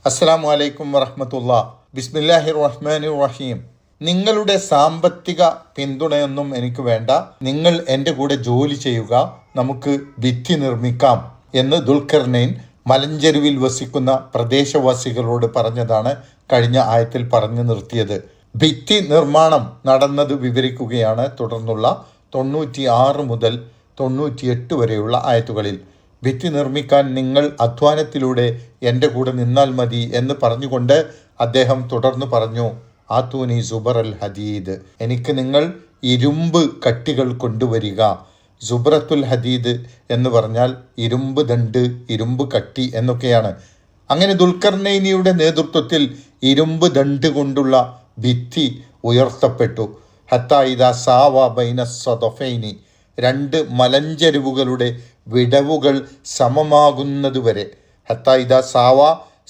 അസ്സലാമു അലൈക്കും വറഹ്മത്തുള്ളാ. ബിസ്മില്ലാഹിർ റഹ്മാനിർ റഹീം. നിങ്ങളുടെ സാമ്പത്തിക പിന്തുണയൊന്നും എനിക്ക് വേണ്ട, നിങ്ങൾ എൻ്റെ കൂടെ ജോലി ചെയ്യുക, നമുക്ക് ഭിത്തി നിർമ്മിക്കാം എന്ന് ദുൽഖർനൈൻ മലഞ്ചെരുവിൽ വസിക്കുന്ന പ്രദേശവാസികളോട് പറഞ്ഞതാണ് കഴിഞ്ഞ ആയത്തിൽ പറഞ്ഞു നിർത്തിയത്. ഭിത്തി നിർമ്മാണം നടന്നത് വിവരിക്കുകയാണ് തുടർന്നുള്ള 96 മുതൽ 98 വരെയുള്ള ആയത്തുകളിൽ. ഭിത്തി നിർമ്മിക്കാൻ നിങ്ങൾ അധ്വാനത്തിലൂടെ എൻ്റെ കൂടെ നിന്നാൽ മതി എന്ന് പറഞ്ഞുകൊണ്ട് അദ്ദേഹം തുടർന്ന് പറഞ്ഞു, ആത്തൂനി സുബർ അൽ ഹദീദ്, എനിക്ക് നിങ്ങൾ ഇരുമ്പ് കട്ടികൾ കൊണ്ടുവരിക. സുബ്രത്തുൽ ഹദീദ് എന്ന് പറഞ്ഞാൽ ഇരുമ്പ് ദണ്ട്, ഇരുമ്പ് കട്ടി എന്നൊക്കെയാണ്. അങ്ങനെ ദുൽഖർനൈനിയുടെ നേതൃത്വത്തിൽ ഇരുമ്പ് ദണ്ട് കൊണ്ടുള്ള ഭിത്തി ഉയർത്തപ്പെട്ടു. ഹത്താ ഇദാ സാവ ബൈന സദഫൈനി, രണ്ട് മലഞ്ചെരുവുകളുടെ വിടവുകൾ സമമാകുന്നതുവരെ. ഹത്താ ഇദാ സാവ,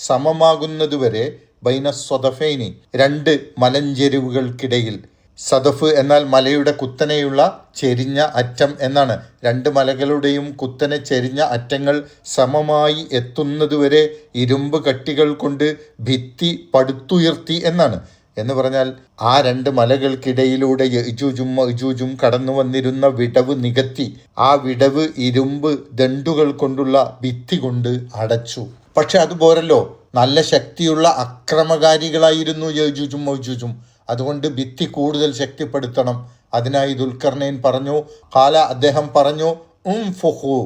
സമമാകുന്നതുവരെ, ബൈന സദഫൈനി, രണ്ട് മലഞ്ചെരുവുകൾക്കിടയിൽ. സദഫ് എന്നാൽ മലയുടെ കുത്തനെയുള്ള ചെരിഞ്ഞ അറ്റം എന്നാണ്. രണ്ട് മലകളുടെയും കുത്തനെ ചെരിഞ്ഞ അറ്റങ്ങൾ സമമായി എത്തുന്നതുവരെ ഇരുമ്പ് കട്ടികൾ കൊണ്ട് ഭിത്തി പടുത്തുയർത്തി എന്നാണ്. എന്ന് പറഞ്ഞാൽ ആ രണ്ട് മലകൾക്കിടയിലൂടെ യജൂജും മഅജൂജും കടന്നു വന്നിരുന്ന വിടവ് നികത്തി ആ വിടവ് ഇരുമ്പ് ദണ്ടുകൾ കൊണ്ടുള്ള ഭിത്തി കൊണ്ട് അടച്ചു. പക്ഷെ അതുപോരല്ലോ, നല്ല ശക്തിയുള്ള അക്രമകാരികളായിരുന്നു യജൂജും മഅജൂജും. അതുകൊണ്ട് ഭിത്തി കൂടുതൽ ശക്തിപ്പെടുത്തണം. അതിനായി ദുൽഖർനൈൻ പറഞ്ഞു, ഖാല, അദ്ദേഹം പറഞ്ഞു, ഫുഹു,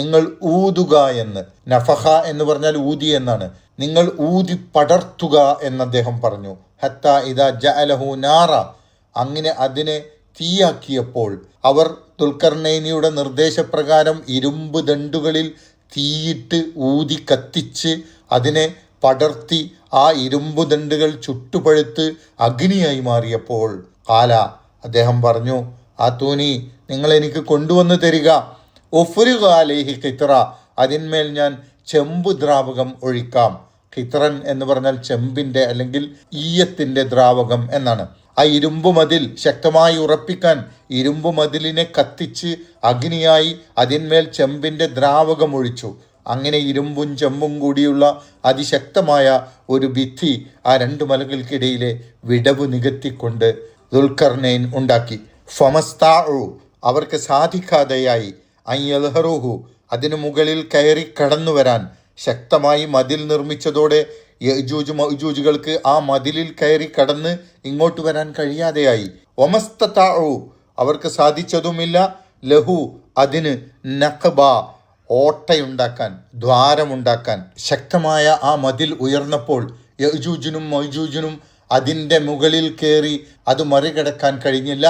നിങ്ങൾ ഊതുക എന്ന്. നഫഹ എന്ന് പറഞ്ഞാൽ ഊതി എന്നാണ്. നിങ്ങൾ ഊതി പടർത്തുക എന്ന് അദ്ദേഹം പറഞ്ഞു. ഹത്ത ഇദാ ജഅലഹു നാറ, അങ്ങനെ അതിനെ തീയാക്കിയപ്പോൾ. അവർ ദുൽഖർനൈനിയുടെ നിർദ്ദേശപ്രകാരം ഇരുമ്പ് ദണ്ടുകളിൽ തീയിട്ട് ഊതി കത്തിച്ച് അതിനെ പടർത്തി ആ ഇരുമ്പ് ദണ്ടുകൾ ചുട്ടുപഴുത്ത് അഗ്നിയായി മാറിയപ്പോൾ കാല, അദ്ദേഹം പറഞ്ഞു, ആത്തൂനി, നിങ്ങൾ എനിക്ക് കൊണ്ടുവന്ന് തരിക. ഒഫ്രുഗ അലൈഹി ഖിത്ര, അതിന്മേൽ ഞാൻ ചെമ്പ് ദ്രാവകം ഒഴിക്കാം. ഖിത്രൻ എന്ന് പറഞ്ഞാൽ ചെമ്പിൻ്റെ അല്ലെങ്കിൽ ഈയത്തിൻ്റെ ദ്രാവകം എന്നാണ്. ആ ഇരുമ്പ് മതിൽ ശക്തമായി ഉറപ്പിക്കാൻ ഇരുമ്പ് മതിലിനെ കത്തിച്ച് അഗ്നിയായി അതിന്മേൽ ചെമ്പിൻ്റെ ദ്രാവകം ഒഴിച്ചു. അങ്ങനെ ഇരുമ്പും ചെമ്പും കൂടിയുള്ള അതിശക്തമായ ഒരു ഭിത്തി ആ രണ്ട് മലകൾക്കിടയിലെ വിടവ് നികത്തിക്കൊണ്ട് ദുൽഖർനൈൻ ഉണ്ടാക്കി. ഫമസ്താഉ, അവർക്ക് സാധിക്കാതെയായി, അയ്യൽഹറുഹു, അതിനു മുകളിൽ കയറി കടന്നു വരാൻ. ശക്തമായി മതിൽ നിർമ്മിച്ചതോടെ യജൂജ് മഅജൂജുകൾക്ക് ആ മതിലിൽ കയറി കടന്ന് ഇങ്ങോട്ട് വരാൻ കഴിയാതെയായി. ഒമസ്തതാഉ, അവർക്ക് സാധിച്ചതുമില്ല, ലഹു, അതിന്, നഖബ, ഓട്ടയുണ്ടാക്കാൻ, ദ്വാരമുണ്ടാക്കാൻ. ശക്തമായ ആ മതിൽ ഉയർന്നപ്പോൾ യജൂജിനും മഅജൂജിനും അതിൻ്റെ മുകളിൽ കയറി അത് മറികടക്കാൻ കഴിഞ്ഞില്ല.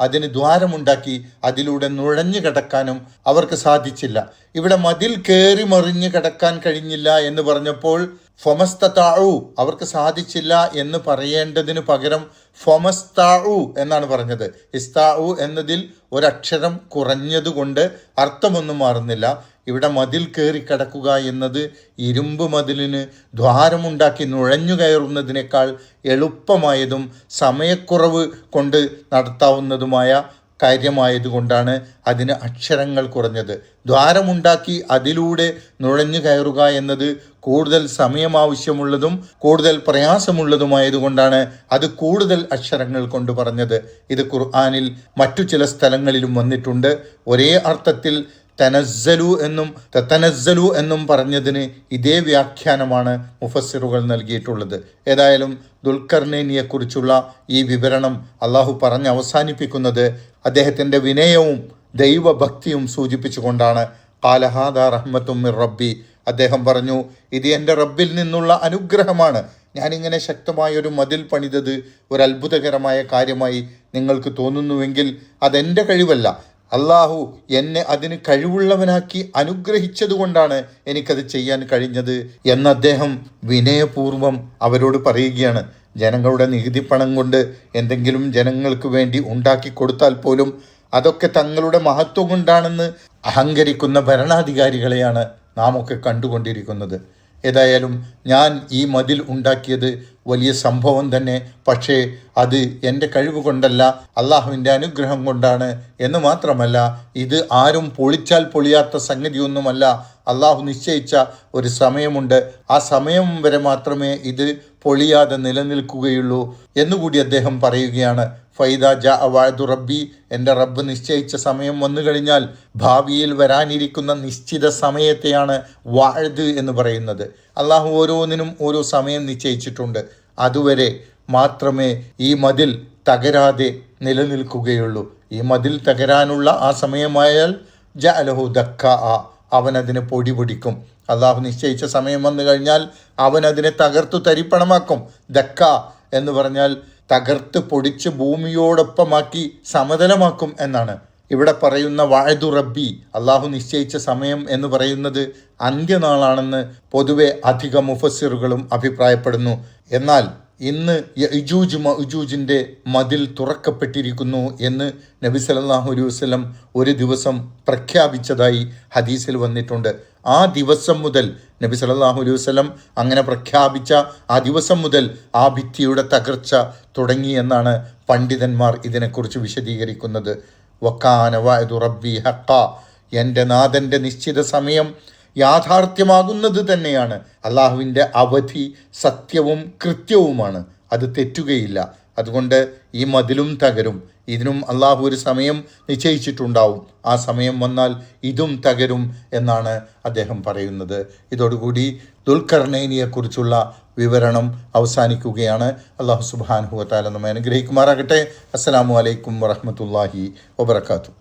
അതിന് ദ്വാരമുണ്ടാക്കി അതിലൂടെ നുഴഞ്ഞു കിടക്കാനും അവർക്ക് സാധിച്ചില്ല. ഇവിടെ മതിൽ കയറി മറിഞ്ഞു കിടക്കാൻ കഴിഞ്ഞില്ല എന്ന് പറഞ്ഞപ്പോൾ ഫമസ്തതാഉ, അവർക്ക് സാധിച്ചില്ല എന്ന് പറയേണ്ടതിന് പകരം ഫമസ്താഉ എന്നാണ് പറഞ്ഞത്. ഇസ്താഉ എന്നതിൽ ഒരക്ഷരം കുറഞ്ഞതുകൊണ്ട് അർത്ഥമൊന്നും മാറുന്നില്ല. ഇവിടെ മതിൽ കയറി കിടക്കുക എന്നത് ഇരുമ്പ് മതിലിന് ദ്വാരമുണ്ടാക്കി നുഴഞ്ഞു കയറുന്നതിനേക്കാൾ എളുപ്പമായതും സമയക്കുറവ് കൊണ്ട് നടത്താവുന്നതുമായ കാര്യമായതുകൊണ്ടാണ് അതിന് അക്ഷരങ്ങൾ കുറഞ്ഞത്. ദ്വാരമുണ്ടാക്കി അതിലൂടെ നുഴഞ്ഞു കയറുക എന്നത് കൂടുതൽ സമയം ആവശ്യമുള്ളതും കൂടുതൽ പ്രയാസമുള്ളതുമായതുകൊണ്ടാണ് അത് കൂടുതൽ അക്ഷരങ്ങൾ കൊണ്ട് പറഞ്ഞത്. ഇത് ഖുർആനിൽ മറ്റു ചില സ്ഥലങ്ങളിലും വന്നിട്ടുണ്ട്. ഒരേ അർത്ഥത്തിൽ തനസ്സലു എന്നും തതനസ്സലു എന്നും പറഞ്ഞതിന് ഇതേ വ്യാഖ്യാനമാണ് മുഫസ്സിറുകൾ നൽകിയിട്ടുള്ളത്. ഏതായാലും ദുൽഖർനൈനിയെക്കുറിച്ചുള്ള ഈ വിവരണം അള്ളാഹു പറഞ്ഞ് അവസാനിപ്പിക്കുന്നത് അദ്ദേഹത്തിൻ്റെ വിനയവും ദൈവഭക്തിയും സൂചിപ്പിച്ചുകൊണ്ടാണ്. ഖാല ഹാദാ റഹ്മത്തും മിർ റബ്ബി, അദ്ദേഹം പറഞ്ഞു, ഇത് എൻ്റെ റബ്ബിൽ നിന്നുള്ള അനുഗ്രഹമാണ്. ഞാനിങ്ങനെ ശക്തമായൊരു മതിൽ പണിതത് ഒരു അത്ഭുതകരമായ കാര്യമായി നിങ്ങൾക്ക് തോന്നുന്നുവെങ്കിൽ അതെൻ്റെ കഴിവല്ല, അള്ളാഹു എന്നെ അതിന് കഴിവുള്ളവനാക്കി അനുഗ്രഹിച്ചതുകൊണ്ടാണ് എനിക്കത് ചെയ്യാൻ കഴിഞ്ഞത് എന്ന് അദ്ദേഹം വിനയപൂർവ്വം അവരോട് പറയുകയാണ്. ജനങ്ങളുടെ നികുതി പണം കൊണ്ട് എന്തെങ്കിലും ജനങ്ങൾക്ക് വേണ്ടി ഉണ്ടാക്കി കൊടുത്താൽ പോലും അതൊക്കെ തങ്ങളുടെ മഹത്വം കൊണ്ടാണെന്ന് അഹങ്കരിക്കുന്ന ഭരണാധികാരികളെയാണ് നാം ഒക്കെ കണ്ടുകൊണ്ടിരിക്കുന്നത്. ഏതായാലും ഞാൻ ഈ മതിൽ ഉണ്ടാക്കിയത് വലിയ സംഭവം തന്നെ പക്ഷേ അത് എൻ്റെ കഴിവ് കൊണ്ടല്ല, അള്ളാഹുവിൻ്റെ അനുഗ്രഹം കൊണ്ടാണ് എന്ന് മാത്രമല്ല, ഇത് ആരും പൊളിച്ചാൽ പൊളിയാത്ത സംഗതിയൊന്നുമല്ല. അള്ളാഹു നിശ്ചയിച്ച ഒരു സമയമുണ്ട്, ആ സമയം വരെ മാത്രമേ ഇത് പൊളിയാതെ നിലനിൽക്കുകയുള്ളൂ എന്നുകൂടി അദ്ദേഹം പറയുകയാണ്. ഫൈദ ജാ വഅദു റബ്ബി, എൻ്റെ റബ്ബ് നിശ്ചയിച്ച സമയം വന്നു കഴിഞ്ഞാൽ, ഭാവിയിൽ വരാനിരിക്കുന്ന നിശ്ചിത സമയത്തെയാണ് വഅദ് എന്ന് പറയുന്നത്. അള്ളാഹു ഓരോന്നിനും ഓരോ സമയം നിശ്ചയിച്ചിട്ടുണ്ട്. അതുവരെ മാത്രമേ ഈ മതിൽ തകരാതെ നിലനിൽക്കുകയുള്ളൂ. ഈ മതിൽ തകരാനുള്ള ആ സമയമായാൽ ജഅലഹു ദക്ക, അവനതിനെ പൊടി പൊടിക്കും. അള്ളാഹു നിശ്ചയിച്ച സമയം വന്നു കഴിഞ്ഞാൽ അവൻ അതിനെ തകർത്തു തരിപ്പണമാക്കും. ദക്ക എന്ന് പറഞ്ഞാൽ തകർത്ത് പൊടിച്ച് ഭൂമിയോടൊപ്പമാക്കി സമതലമാക്കും എന്നാണ്. ഇവിടെ പറയുന്ന വഅദു റബ്ബി, അള്ളാഹു നിശ്ചയിച്ച സമയം എന്ന് പറയുന്നത് അന്ത്യനാളാണെന്ന് പൊതുവെ അധിക മുഫസ്സിറുകളും അഭിപ്രായപ്പെടുന്നു. എന്നാൽ ഇന്ന് യഅ്ജൂജ് മഅ്ജൂജിൻ്റെ മതിൽ തുറക്കപ്പെട്ടിരിക്കുന്നു എന്ന് നബി സല്ലല്ലാഹു അലൈഹി വസല്ലം ഒരു ദിവസം പ്രഖ്യാപിച്ചതായി ഹദീസിൽ വന്നിട്ടുണ്ട്. ആ ദിവസം മുതൽ നബി സല്ലല്ലാഹു അലൈഹി വസല്ലം അങ്ങനെ പ്രഖ്യാപിച്ച ആ ദിവസം മുതൽ ആ ഭിത്തിയുടെ തകർച്ച തുടങ്ങി എന്നാണ് പണ്ഡിതന്മാർ ഇതിനെക്കുറിച്ച് വിശദീകരിക്കുന്നത്. വക്കാന വഅദു റബ്ബി ഹഖ, എൻ്റെ നാഥൻ്റെ നിശ്ചിത സമയം യാഥാർത്ഥ്യമാകുന്നത് തന്നെയാണ്. അള്ളാഹുവിൻ്റെ അവധി സത്യവും കൃത്യവുമാണ്, അത് തെറ്റുകയില്ല. അതുകൊണ്ട് ഈ മതിലും തകരും. ഇതിനും അള്ളാഹു ഒരു സമയം നിശ്ചയിച്ചിട്ടുണ്ടാവും. ആ സമയം വന്നാൽ ഇതും തകരും എന്നാണ് അദ്ദേഹം പറയുന്നത്. ഇതോടുകൂടി ദുൽഖർനൈനിയെക്കുറിച്ചുള്ള വിവരണം അവസാനിക്കുകയാണ്. അള്ളാഹു സുബ്ഹാനഹു വ തആല നമ്മെ അനുഗ്രഹിക്കുമാറാകട്ടെ. അസ്സലാമു അലൈക്കും വറഹ്മത്തുള്ളാഹി വബറകാതുഹു.